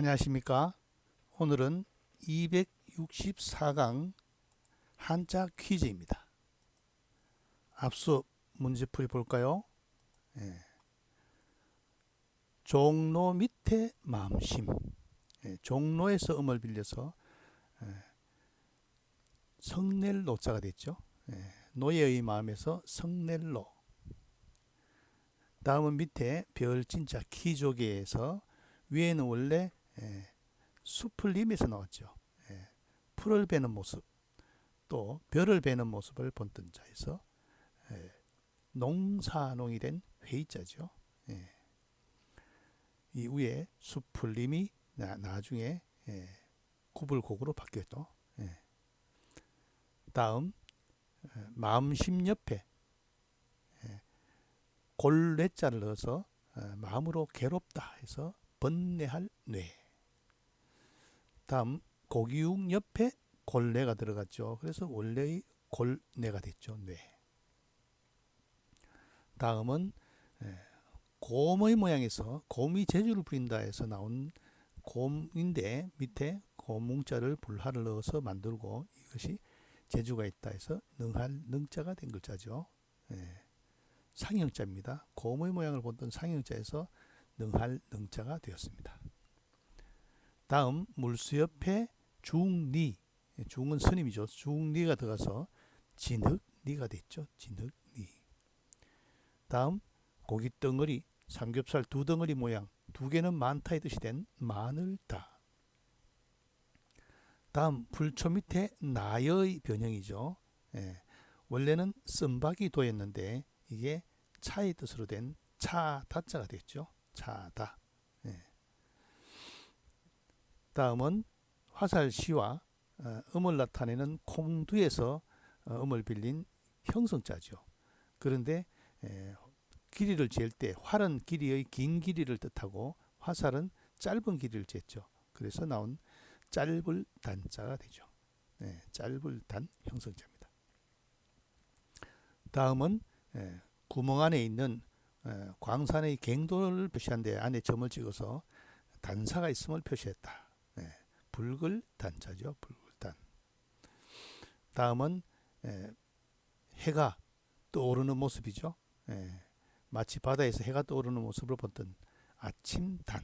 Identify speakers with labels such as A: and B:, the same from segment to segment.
A: 안녕하십니까. 오늘은 264강 한자 퀴즈입니다. 앞서 문제풀이 볼까요? 예. 종로 밑에 마음심. 종로에서 음을 빌려서 성낼 노자가 됐죠. 노예의 마음에서 성낼로. 다음은 밑에 별진자 키조개에서, 위에는 원래 수풀림에서 나왔죠. 풀을 베는 모습, 또 별을 베는 모습을 본뜬 자에서 농사농이 된 회의자죠. 이 위에 수풀림이 나중에 구불곡으로 바뀌었죠. 다음 마음심 옆에 골뇌자를 넣어서 마음으로 괴롭다 해서 번뇌할 뇌. 다음 고기육 옆에 골뇌가 들어갔죠. 그래서 원래의 골뇌가 됐죠. 뇌. 다음은 곰의 모양에서 곰이 재주를 부린다 해서 나온 곰인데, 밑에 곰뭉자를 불하를 넣어서 만들고 이것이 재주가 있다 해서 능할 능자가 된 글자죠. 상형자입니다. 곰의 모양을 본던 상형자에서 능할 능자가 되었습니다. 다음 물수 옆에 중리, 중은 스님이죠. 중리가 들어가서 진흙리가 됐죠. 진흙리. 다음 고깃덩어리, 삼겹살 두 덩어리 모양, 두 개는 많다의 뜻이 된 마늘다. 다음 불초 밑에 나여의 변형이죠. 원래는 씀박이 도였는데 이게 차의 뜻으로 된 차다자가 됐죠. 차다. 다음은 화살시와 음을 나타내는 콩두에서 음을 빌린 형성자죠. 그런데 길이를 잴 때 활은 길이의 긴 길이를 뜻하고 화살은 짧은 길이를 쟀죠. 그래서 나온 짧을 단자가 되죠. 짧을 단 형성자입니다. 다음은 구멍 안에 있는 광산의 갱도를 표시한 데 안에 점을 찍어서 단사가 있음을 표시했다. 붉을 단자죠. 붉을 단. 다음은 해가 떠오르는 모습이죠. 마치 바다에서 해가 떠오르는 모습을 본뜬 아침단.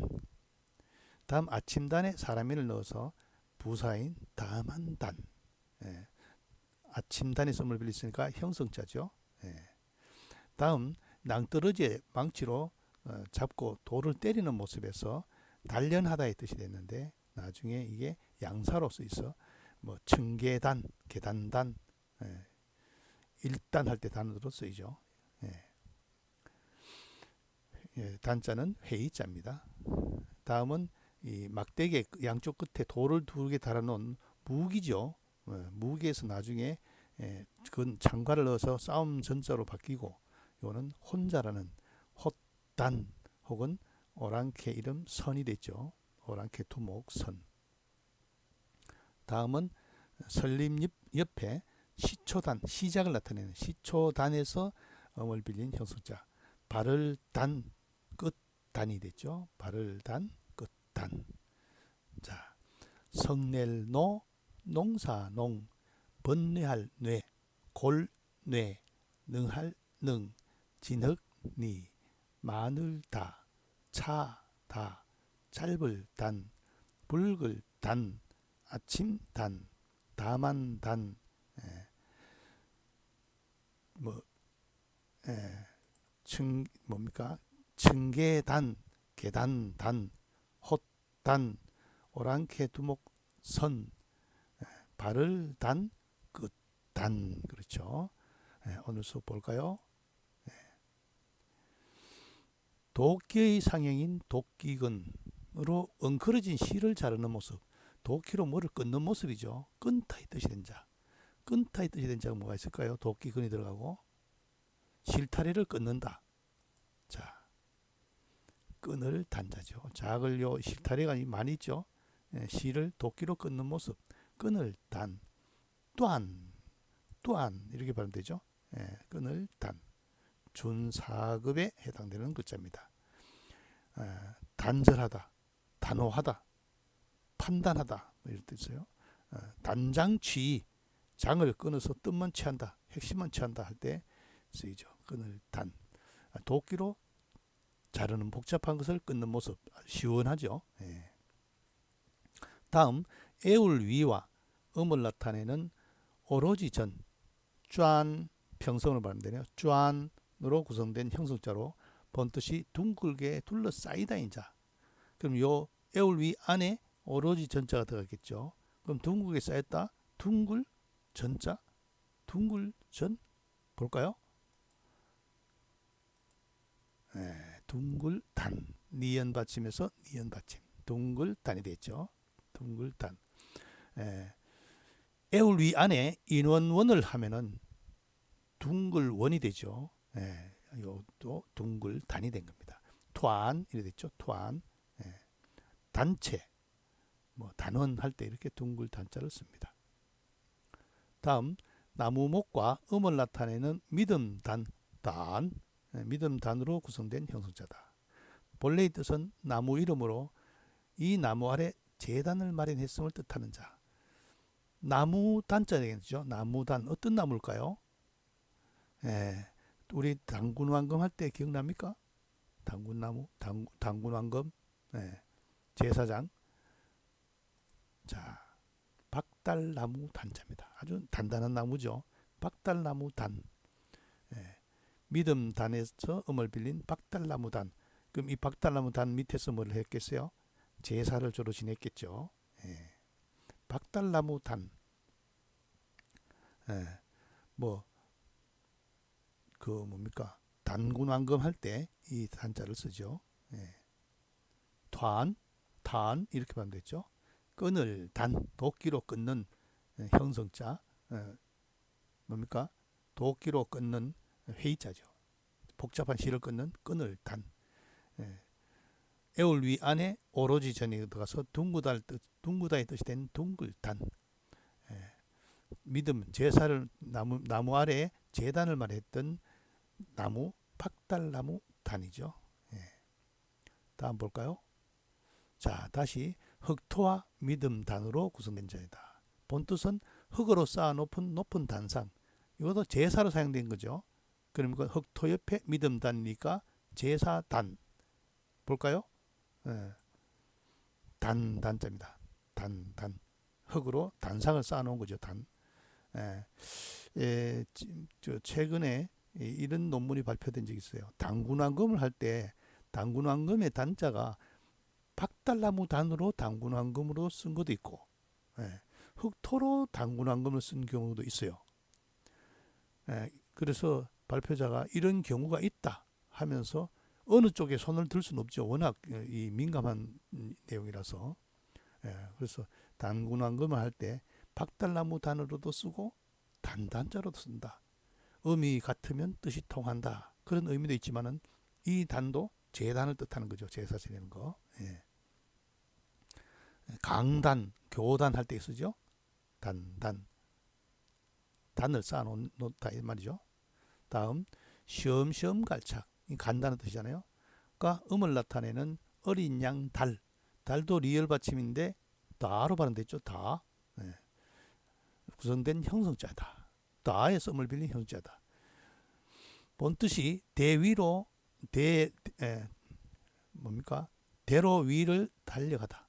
A: 다음 아침단에 사람인을 넣어서 부사인 다만단. 아침단에 썸을 빌렸으니까 형성자죠. 다음 낭떠러지에 망치로 잡고 돌을 때리는 모습에서 단련하다의 뜻이 됐는데, 나중에 이게 양사로 쓰여서 뭐 층계단, 계단단, 일단 할 때 단어로 쓰이죠. 단자는 회의자입니다. 다음은 이 막대기 양쪽 끝에 돌을 두 개 달아놓은 무기죠. 무기에서 나중에 그건 장과를 넣어서 싸움 전자로 바뀌고, 이거는 혼자라는 헛단 혹은 오랑캐 이름 선이 됐죠. 오랑캐 두목 선. 다음은 설림 옆에 시초단, 시작을 나타내는 시초단에서 음을 빌린 형성자 발을 단, 끝단이 됐죠. 발을 단, 끝단. 자, 성낼노, 농사농, 번뇌할 뇌, 골뇌, 능할 능, 진흙니, 마늘다, 차다, 짧을 단, 붉을 단, 아침 단, 다만 단, 뭡니까? 층계단, 계단단, 헛단, 오랑캐 두목 선, 발을 단, 끝단. 그렇죠. 오늘 수업 볼까요? 도끼의 상형인 도끼근으로 엉클어진 실을 자르는 모습, 도끼로 뭐를 끊는 모습이죠. 끊다의 뜻이 된 자. 끊다의 뜻이 된 자가 뭐가 있을까요? 도끼근이 들어가고 실타래를 끊는다. 자, 끈을 단자죠. 작을요 실타래가 많이 있죠. 실을 도끼로 끊는 모습, 끈을 단, 또한 이렇게 발음 되죠. 끈을 단, 준사급에 해당되는 글자입니다. 단절하다, 단호하다, 판단하다 뭐 이럴 때 있어요. 단장취, 장을 끊어서 뜻만 취한다, 핵심만 취한다 할 때 쓰이죠. 끊을 단. 도끼로 자르는 복잡한 것을 끊는 모습, 시원하죠. 예. 다음 애울 위와 음을 나타내는 오로지 전, 짠, 평성으로 발음되네요. 짠으로 구성된 형성자로 본뜻이 둥글게 둘러싸이다인 자. 그럼 요 애울 위 안에 오로지 전자가 들어갔겠죠. 그럼 둥글게 쌓였다. 둥글 전자, 둥글 전 볼까요? 둥글 단, 니은 받침에서 니은 받침, 둥글 단이 됐죠. 둥글 단. 애울 위 안에 인원원을 하면은 둥글 원이 되죠. 이것도 둥글 단이 된 겁니다. 투안 이래 됐죠. 투안. 단체, 뭐 단원 할 때 이렇게 둥글 단자를 씁니다. 다음 나무목과 음을 나타내는 믿음 단, 단, 믿음 단으로 구성된 형성자다. 본래의 뜻은 나무 이름으로 이 나무 아래 제단을 마련했음을 뜻하는 자. 나무 단자 되겠죠. 나무단 어떤 나무일까요? 우리 당군왕금 할 때 기억납니까? 당군나무, 당군왕금, 제사장. 자, 박달나무 단자입니다. 아주 단단한 나무죠. 박달나무 단. 믿음 단에서 음을 빌린 박달나무 단. 그럼 이 박달나무 단 밑에서 뭘 했겠어요? 제사를 주로 지냈겠죠. 박달나무 단. 뭐 그 뭡니까? 단군왕금 할 때 이 단자를 쓰죠. 단, 단 이렇게 하면 됐죠. 끈을 단, 도끼로 끊는 형성자. 뭡니까? 도끼로 끊는 회의자죠. 복잡한 실을 끊는 끈을 단. 애울 위 안에 오로지 전이 들어가서 둥구다의 뜻이 된 둥글단. 믿음, 제사를 나무 아래 제단을 말했던 나무, 박달나무 단이죠. 다음 볼까요? 자, 다시 흑토와 믿음 단으로 구성된 자이다. 본뜻은 흙으로 쌓아놓은 높은 단상. 이것도 제사로 사용된 거죠. 그러니까 흑토 옆에 믿음 단이니까 제사 단. 볼까요? 단자입니다. 단. 흙으로 단상을 쌓아놓은 거죠. 단. 최근에 이런 논문이 발표된 적이 있어요. 당군왕금을 할 때 당군왕금의 단자가 박달나무 단으로 당군왕금으로 쓴 것도 있고, 흑토로 당군왕금을 쓴 경우도 있어요. 그래서 발표자가 이런 경우가 있다 하면서 어느 쪽에 손을 들 수는 없죠. 워낙 이 민감한 내용이라서. 그래서 당군왕금을 할 때 박달나무 단으로도 쓰고 단자로도 쓴다. 음이 같으면 뜻이 통한다. 그런 의미도 있지만은 이 단도 제단을 뜻하는 거죠. 제사 지내는 거. 강단, 교단 할 때 쓰죠. 단을 쌓아놓다 이 말이죠. 다음 시험시험 갈착, 간다는 뜻이잖아요. 그러니까 음을 나타내는 어린 양 달, 달도 리을 받침인데 다로 발음됐죠. 다. 구성된 형성자다. 다에서 음을 빌린 형성자다. 본뜻이 대위로 뭡니까? 대로 위를 달려가다.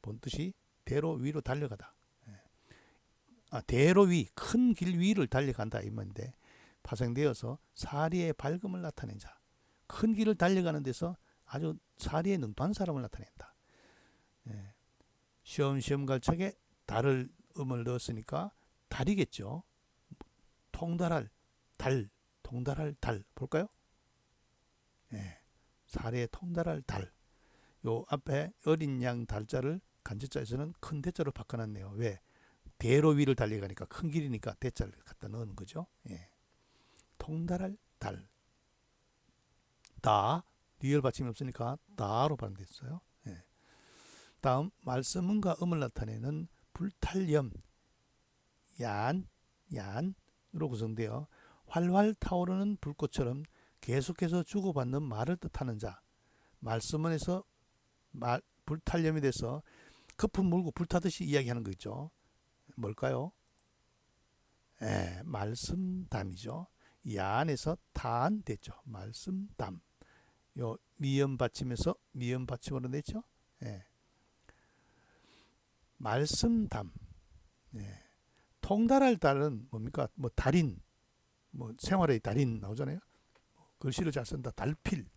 A: 본뜻이 대로 위로 달려가다. 대로 위, 큰 길 위를 달려간다 이 말인데 파생되어서 사리의 밝음을 나타낸 자. 큰 길을 달려가는 데서 아주 사리에 능통한 사람을 나타낸다. 시험시험 갈척에 달을 음을 넣었으니까 달이겠죠. 통달할 달, 통달할 달 볼까요? 사리에 통달할 달. 요 앞에 어린 양 달자를 간접자에서는 큰 대자로 바꿔놨네요. 왜? 대로 위를 달려가니까 큰 길이니까 대자를 갖다 넣은 거죠. 통달할 달. 다 리얼 받침이 없으니까 다로 발음됐어요. 다음 말씀음과 음을 나타내는 불탈염 얀으로 구성되어 활활 타오르는 불꽃처럼 계속해서 주고받는 말을 뜻하는 자. 말씀문에서 불탈염에 대해서 거품 물고 불타듯이 이야기하는 거 있죠. 뭘까요? 말씀담이죠. 이 안에서 탄 됐죠. 말씀담. 요 미음 받침에서 미음 받침으로 냈죠. 말씀담. 통달할 달은 뭡니까? 뭐 달인, 뭐 생활의 달인 나오잖아요. 글씨를 잘 쓴다. 달필.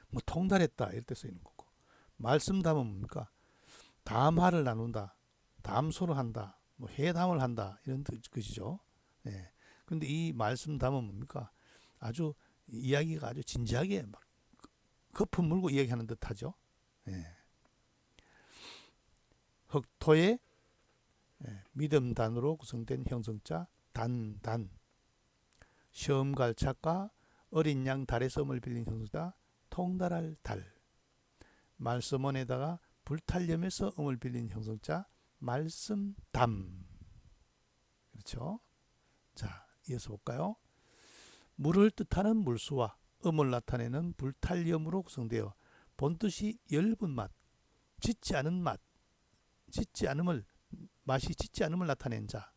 A: 뭐 통달했다 이럴 때 쓰이는 거고. 말씀담은 뭡니까? 담화를 나눈다. 담소를 한다. 뭐 회담을 한다. 이런 뜻이죠. 그런데 이 말씀담은 뭡니까? 아주 이야기가 아주 진지하게 막 거품 물고 이야기하는 듯하죠. 흑토의 믿음단으로 구성된 형성자 단단. 시험갈착과 어린 양 달의 썸을 빌린 형성자 통달할 달. 말씀원에다가 불탈염에서 음을 빌린 형성자 말씀담. 그렇죠? 자, 이어서 볼까요? 물을 뜻하는 물수와 음을 나타내는 불탈염으로 구성되어 본뜻이 엷은 맛, 짙지 않은 맛, 맛이 짙지 않음을 나타낸 자.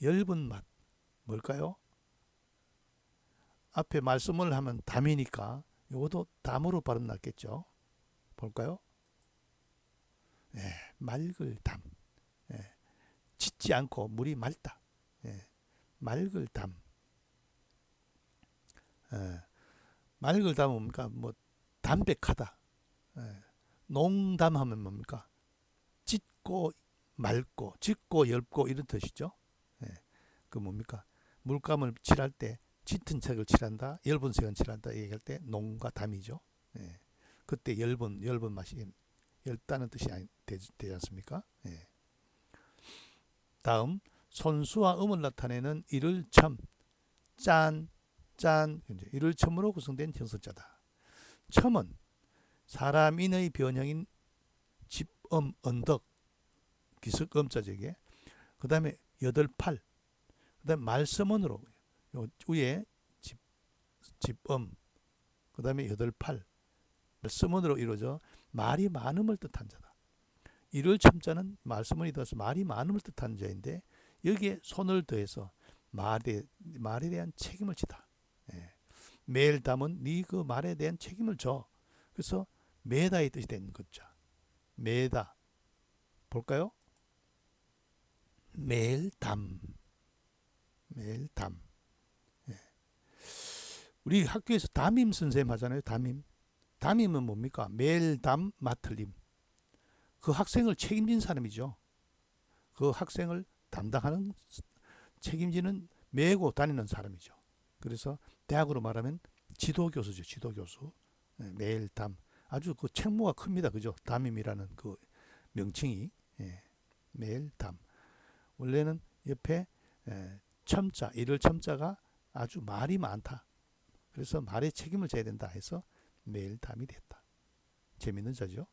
A: 엷은 맛 뭘까요? 앞에 말씀을 하면 담이니까 이것도 담으로 발음 났겠죠. 볼까요? 맑을 담. 짙지 않고 물이 맑다. 맑을 담. 맑을 담은 뭡니까? 뭐 담백하다. 농담하면 뭡니까? 짙고 맑고 짙고 엷고 이런 뜻이죠. 그 뭡니까? 물감을 칠할 때 짙은 색을 칠한다, 엷은 색을 칠한다 얘기할 때 농과 담이죠. 그때 엷은 맛이 엷다는 뜻이 되지 않습니까? 다음 손수와 음을 나타내는 이를 첨, 짠, 이를 첨으로 구성된 형성자다. 첨은 사람인의 변형인 집음, 언덕, 기습 음자적에 그 다음에 여덟 팔, 그 다음에 말씀원으로 요 위에 집음, 그 다음에 여덟 팔, 말씀원으로 이루어져 말이 많음을 뜻한 자다. 이를 첨자는 말씀원이 더해서 말이 많음을 뜻한 자인데 여기에 손을 더해서 말에 대한 책임을 지다. 매일 담은 네 그 말에 대한 책임을 져. 그래서 매다의 뜻이 된 거죠. 매다. 볼까요? 매일 담. 우리 학교에서 담임 선생님 하잖아요. 담임은 뭡니까? 매일 담 맡을림. 그 학생을 책임진 사람이죠. 그 학생을 담당하는 책임지는 메고 다니는 사람이죠. 그래서 대학으로 말하면 지도교수죠. 지도교수. 매일 담. 아주 그 책무가 큽니다. 그죠? 담임이라는 그 명칭이. 매일 담. 원래는 옆에 첨자, 이를 첨자가 아주 말이 많다. 그래서 말에 책임을 져야 된다 해서 매일 담이 됐다. 재밌는 자죠.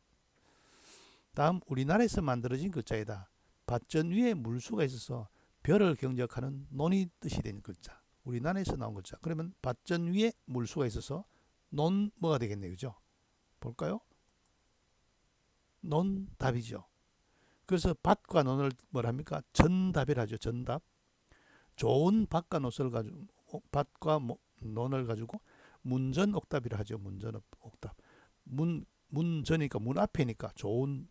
A: 다음 우리나라에서 만들어진 글자이다. 밭전 위에 물수가 있어서 별을 경적하는 논이 뜻이 된 글자. 우리나라에서 나온 글자. 그러면 밭전 위에 물수가 있어서 논 뭐가 되겠네요. 그죠? 볼까요? 논답이죠. 그래서 밭과 논을 뭐랍니까? 전답이라 하죠. 전답. 좋은 밭과 논을 가지고 밭과 논을 가지고 문전옥답이라 하죠. 문전옥답. 문전이니까 문 앞이니까 좋은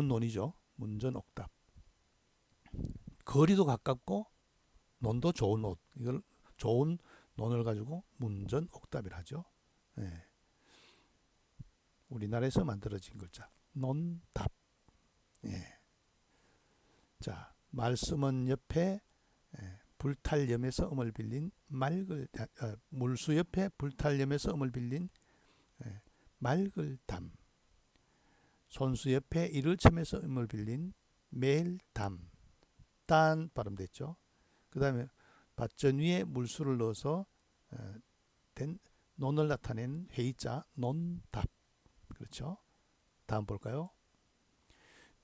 A: 논이죠. 문전옥답. 거리도 가깝고 논도 좋은 옷. 이걸 좋은 논을 가지고 문전옥답이라 하죠. 우리나라에서 만들어진 글자. 논답. 자, 말씀은 옆에 불탈염에서 음을 빌린 물수 옆에 불탈염에서 음을 빌린 맑을 담. 손수 옆에 이를 첨에서 음을 빌린 매일담. 딴 발음됐죠. 그 다음에 밭전 위에 물수를 넣어서 된 논을 나타낸 회의자 논답. 그렇죠. 다음 볼까요?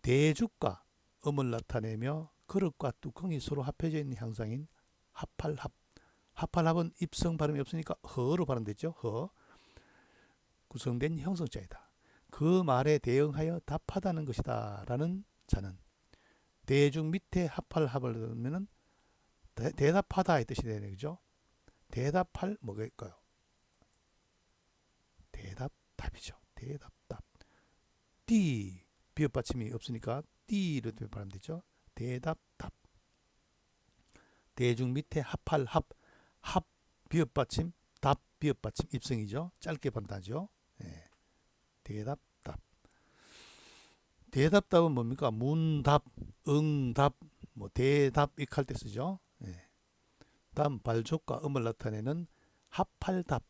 A: 대죽과 음을 나타내며 그릇과 뚜껑이 서로 합해져 있는 형상인 합할합. 합할합은 입성 발음이 없으니까 허로 발음됐죠. 허. 구성된 형성자이다. 그 말에 대응하여 답하다는 것이다 라는 자는 대중 밑에 합할 합을 넣으면 대답하다의 뜻이 되는 거죠. 대답할 뭐겠까요? 대답 답이죠. 대답 답. 띠 비읍 받침이 없으니까 띠로 발음 되죠. 대답 답. 대중 밑에 합할 합 비읍 받침 답 비읍 받침 입성이죠. 짧게 발음하죠. 예. 대답 답. 대답 답은 뭡니까? 문답, 응답, 뭐 대답 익할 때 쓰죠. 예. 다음 발족과 음을 나타내는 합할답.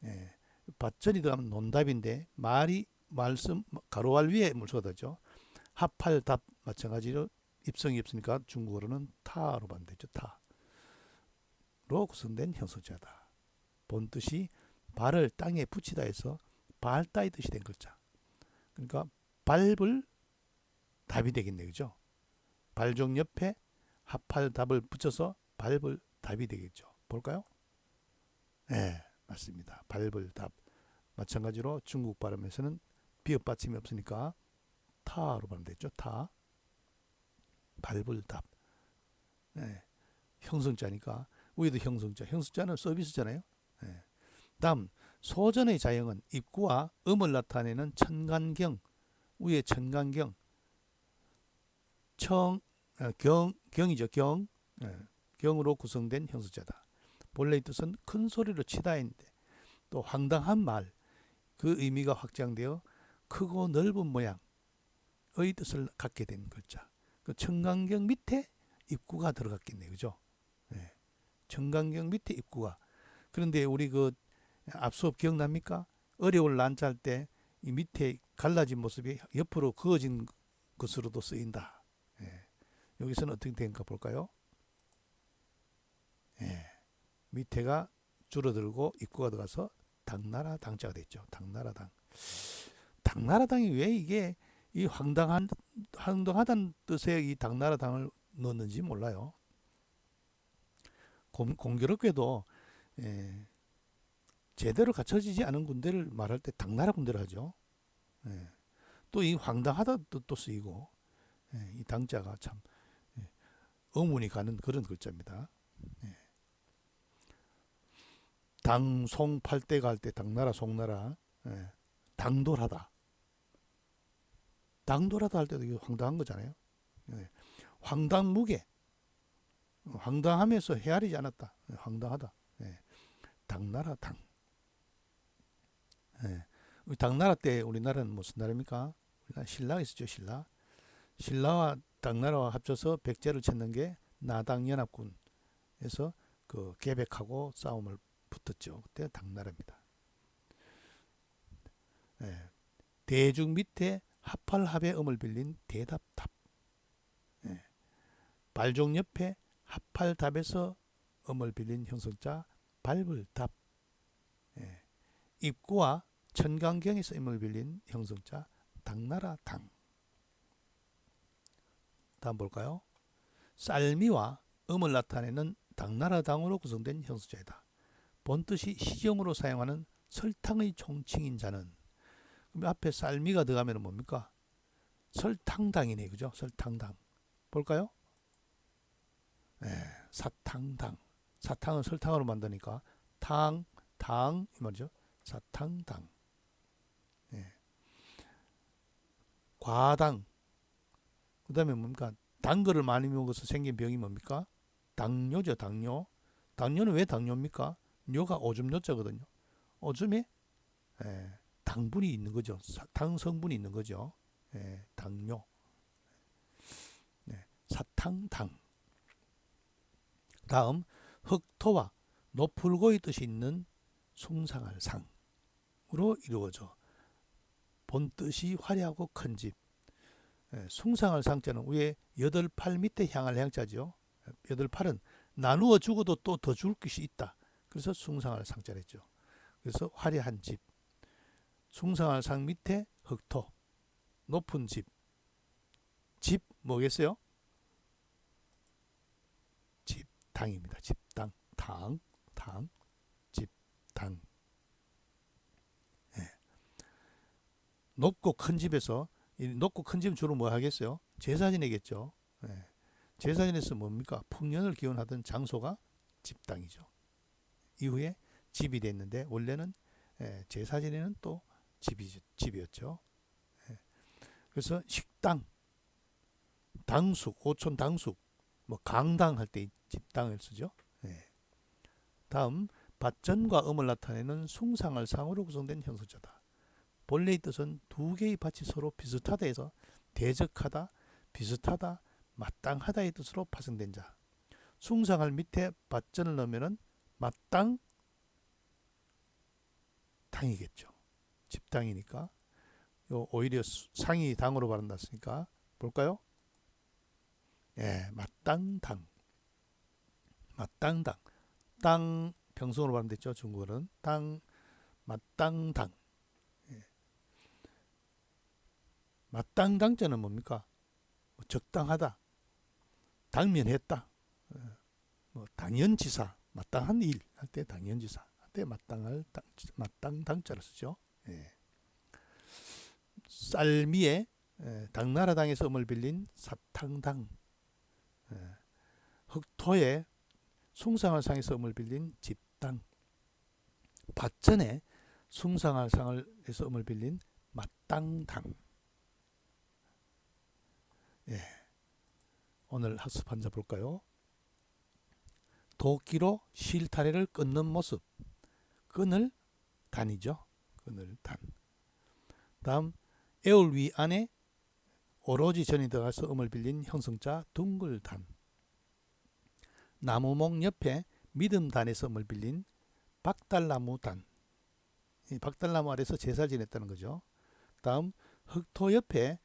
A: 예. 받전이 들어가면 논답인데 말이 말씀 가로알 위에 물소다죠. 합할답 마찬가지로 입성이 없으니까 중국어로는 타로 반대죠. 타로 구성된 형성자다. 본뜻이 발을 땅에 붙이다 해서 밟다의 뜻이 된 글자. 그러니까 밟을 답이 되겠네요. 그죠? 발종 옆에 합할답을 붙여서 밟을 답이 되겠죠. 볼까요? 네, 맞습니다. 밟을 답. 마찬가지로 중국 발음에서는 비읍 받침이 없으니까 타로 발음되죠. 타. 밟을 답. 네, 형성자니까 위에도 형성자. 형성자는 서비스잖아요. 네. 다음 소전의 자형은 입구와 음을 나타내는 천간경. 위에 천간경. 경이죠. 경. 네. 경으로 구성된 형성자다. 본래의 뜻은 큰 소리로 치다인데 또 황당한 말, 그 의미가 확장되어 크고 넓은 모양의 뜻을 갖게 된 글자. 그 청강경 밑에 입구가 들어갔겠네요. 그죠? 네. 청강경 밑에 입구가. 그런데 우리 그 앞수업 기억납니까? 어려울 난자 할 때 이 밑에 갈라진 모습이 옆으로 그어진 것으로도 쓰인다. 예. 여기서는 어떻게 된가 볼까요? 예. 밑에가 줄어들고 입구가 들어가서 당나라 당자가 됐죠. 당나라 당. 당나라 당이 왜 이게 이 황당하다는 뜻의 이 당나라 당을 넣었는지 몰라요. 공교롭게도 예, 제대로 갖춰지지 않은 군대를 말할 때 당나라 군대를 하죠. 예. 또 이 황당하다 뜻도 쓰이고 예, 이 당자가 참 예, 의문이 가는 그런 글자입니다. 예. 당송팔대가 할 때 당나라 송나라 예. 당돌하다. 당돌하다 할 때도 이거 황당한 거잖아요. 예. 황당무계. 황당하면서 헤아리지 않았다. 예. 황당하다. 예. 당나라 당. 예. 당나라 때 우리나라는 무슨 나라입니까? 우리나라 신라가 있었죠. 신라와 당나라와 합쳐서 백제를 쳤는 게 나당연합군에서 그 계백하고 싸움을 붙었죠. 그때 당나라입니다. 예. 대중 밑에 합할합의 음을 빌린 대답답. 예. 발종 옆에 합할답에서 음을 빌린 형성자 밟을답. 예. 입구와 천강경에서 음을 빌린 형성자 당나라 당. 다음 볼까요? 쌀미와 음을 나타내는 당나라 당으로 구성된 형성자이다. 본뜻이 시경으로 사용하는 설탕의 총칭인 자는. 그럼 앞에 쌀미가 들어가면 뭡니까? 설탕당이네. 그죠? 설탕당. 볼까요? 네, 사탕당. 사탕은 설탕으로 만드니까 당 이 말이죠. 사탕당. 네. 과당. 그 다음에 뭡니까? 단 거를 많이 먹어서 생긴 병이 뭡니까? 당뇨죠. 당뇨. 당뇨는 왜 당뇨입니까? 뇨가 오줌 요자거든요. 오줌에 당분이 있는 거죠. 당 성분이 있는 거죠. 당뇨. 사탕당. 다음 흑토와 노풀고의 뜻이 있는 숭상할 상으로 이루어져 본뜻이 화려하고 큰 집. 숭상할 상자는 위에 여덟 팔 밑에 향할 향자죠. 여덟 팔은 나누어 죽어도 또 더 죽을 것이 있다. 그래서 숭상할 상자를 했죠. 그래서 화려한 집. 숭상할 상 밑에 흑토. 높은 집. 집 뭐겠어요? 집당입니다. 집당. 당. 집당. 높고 큰 집에서, 이 높고 큰 집은 주로 뭐 하겠어요? 제사 지내겠죠. 예. 제사 지내서 뭡니까? 풍년을 기원하던 장소가 집당이죠. 이후에 집이 됐는데 원래는 제사 지내는 또 집이었죠. 예. 그래서 식당, 당숙, 오촌 당숙, 뭐 강당 할 때 집당을 쓰죠. 예. 다음, 밭전과 음을 나타내는 숭상을 상으로 구성된 형용사다. 본래의 뜻은 두 개의 밭이 서로 비슷하다 해서 대적하다, 비슷하다, 마땅하다의 뜻으로 파생된 자. 숭상할 밑에 밭전을 넣으면 마땅 당이겠죠. 집당이니까. 오히려 상이 당으로 발음났으니까 볼까요? 예, 마땅당. 마땅당. 땅 병성으로 발음됐죠. 중국어는 땅, 마땅당. 예. 마땅당자는 뭡니까? 적당하다, 당면했다, 뭐 당연지사, 마땅한 일 할 때 당연지사 할 때 마땅당자를 쓰죠. 예. 쌀미에 당나라당에서 음을 빌린 사탕당, 흑토에 숭상할 상에서 음을 빌린 집당, 밭전에 숭상할 상에서 음을 빌린 마땅당. 예. 오늘 학습 한자 볼까요? 도끼로 실타래를 끊는 모습. 끈을 단이죠. 끈을 단. 다음, 애울 위 안에 오로지 전이 들어가서 음을 빌린 형성자 둥글단. 나무목 옆에 믿음단에서 음을 빌린 박달나무단. 이 박달나무 아래서 제사 지냈다는 거죠. 다음, 흑토 옆에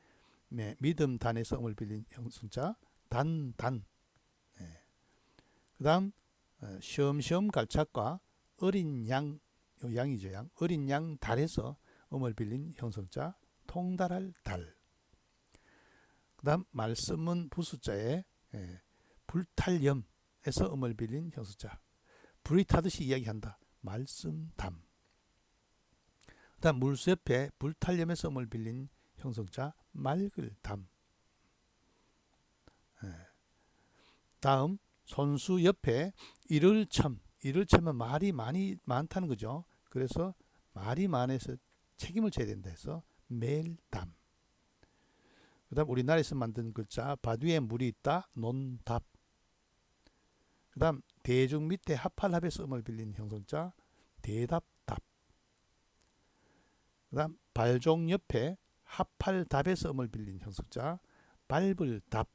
A: 믿음단에서 음을 빌린 형성자 단단. 그 다음, 시험시험 갈착과 어린 양, 양이죠. 양. 어린 양 달에서 음을 빌린 형성자 통달할 달. 그 다음, 말씀은 부수자에 불탈염에서 음을 빌린 형성자 불이 타듯이 이야기한다. 말씀담. 그 다음, 물수 옆에 불탈염에서 음을 빌린 형성자 맑을 담. 다음, 손수 옆에 이를참. 이를참은 말이 많다는 거죠. 그래서 말이 많아서 책임을 져야 된다 해서 멜담. 그 다음, 우리나라에서 만든 글자 밭 위에 물이 있다. 논답. 그 다음, 대중 밑에 합할합에서 음을 빌린 형성자 대답답. 그 다음, 발종 옆에 합할답에서 음을 빌린 형성자 발불답.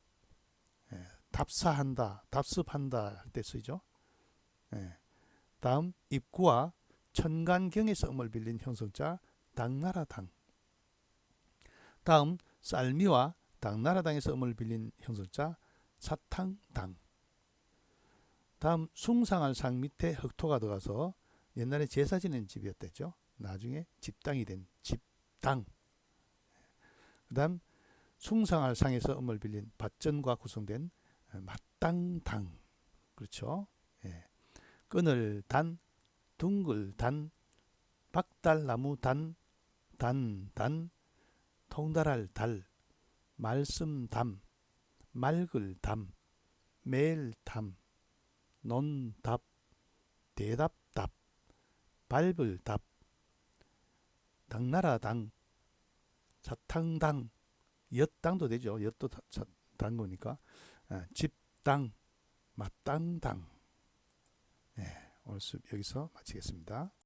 A: 답사한다, 답습한다 할 때 쓰이죠. 다음, 입구와 천간경에서 음을 빌린 형성자 당나라당. 다음, 쌀미와 당나라당에서 음을 빌린 형성자 사탕당. 다음, 숭상할 상 밑에 흑토가 들어가서 옛날에 제사 지낸 집이었댔죠. 나중에 집당이 된 집당. 그 다음, 숭상할 상에서 음을 빌린 밭전과 구성된 마땅당. 그렇죠. 예. 끈을 단, 둥글 단, 박달나무 단, 단, 통달할 달, 말씀 담, 맑을 담, 매일 담, 논답, 대답 답, 밟을 답, 당나라 당, 사탕당, 엿당도 되죠. 엿도 단 거니까. 집당, 마땅당. 오늘 수업 여기서 마치겠습니다.